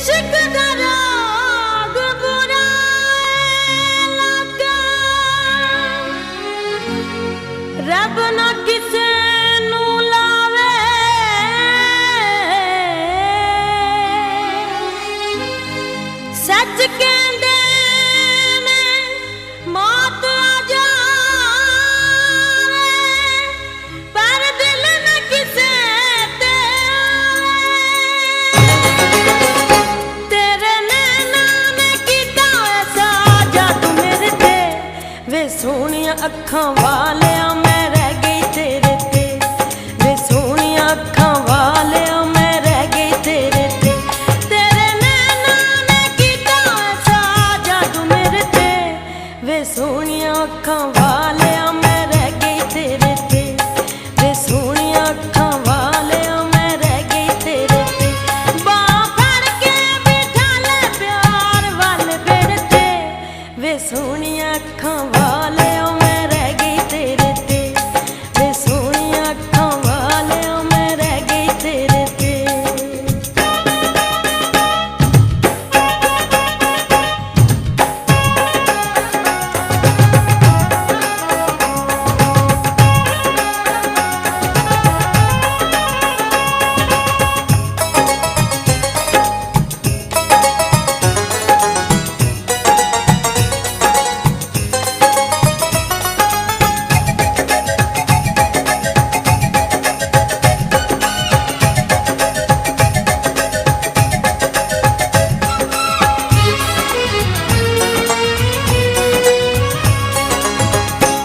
इश्क दा राग बुरा लगा, रब ना किसे नू लावे, सच कहंदे ने मौत आ जावे, पर दिल ना किसे ते तेरे नैना ने कीता ऐसा जादू मेरे ते, वे सोहणियां अखां वालिया मैं रह गई तेरे ते, वे सोहणियां अखां वालिया मैं रह गई तेरे ते, तेरे नैना ने कीता ऐसा जादू मेरे ते, वे सोहणियां अखां वालिया मैं रह गई तेरे ते, वे सोहणियां अखां वालिया मैं रह गई तेरे ते, बांह फड़ के बिठा ले प्यार वाले बेड़े ते, वे सोहणियां अखां वालिया मैं रह गई तेरे ते, वे सोहणियां अखां वालिया मैं रह गई तेरे ते।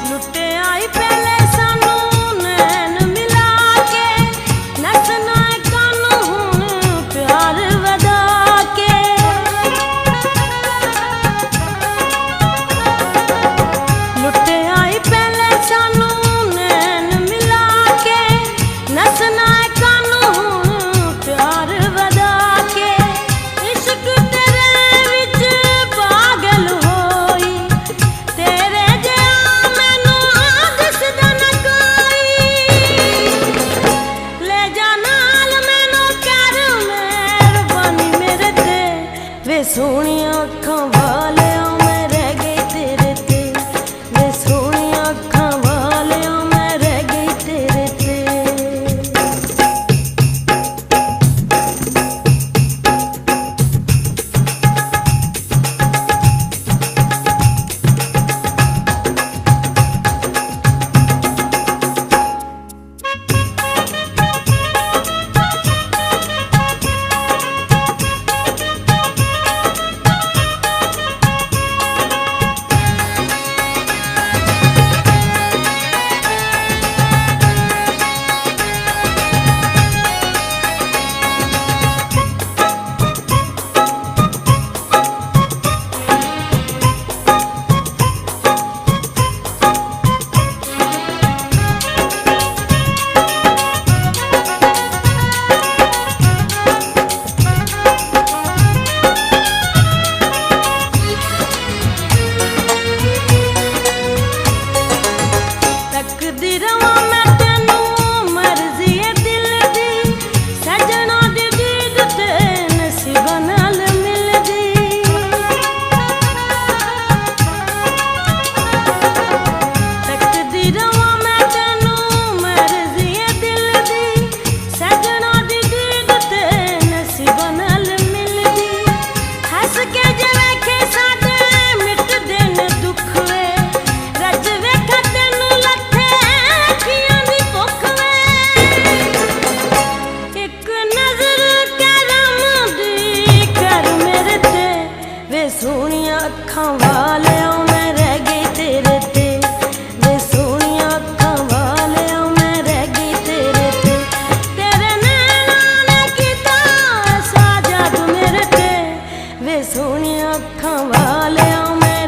लुटे आई पहले सानू नैन मिला के, नसना कान हुण प्यार वधा के, लुटे आई पहले सानू नैन मिला के, नसना कान हुण प्यार वधा के, इश्क तेरे विच पागल होई, तेरे जिहा मैनू दिसदा ना कोई, ले जा नाल मैनू कर मेहरबानी मेरे ते, वे सोहणियां अखां वालिया मैं रह गई तेरे ते, वे सोहणियां अखां वालिया मैं रह गई तेरे ते। तकदी रवां मैं तैनू मर्जी है दिल दी, सजना दी दीद ते नसीबां नाल मिलदी, तकदी रवां मैं तैनू मर्जी है दिल दी, सजना दी दीद ते नसीबां नाल मिलदी, हस के जे वेखे साडे मिटदे ने दुख वे, रज वेखा तैनू लथे अखियां दी भुख वे, एक नजर करम दी कर मेरे ते, वे सोहणियां अखां वालिया मैं रह गई तेरे ते, वे सोहणियां अखां वालिया मैं रह गई तेरे ते, तेरे नैना ने कीता ऐसा जादू मेरे ते, वे सोहणियां अखां वालिया मैं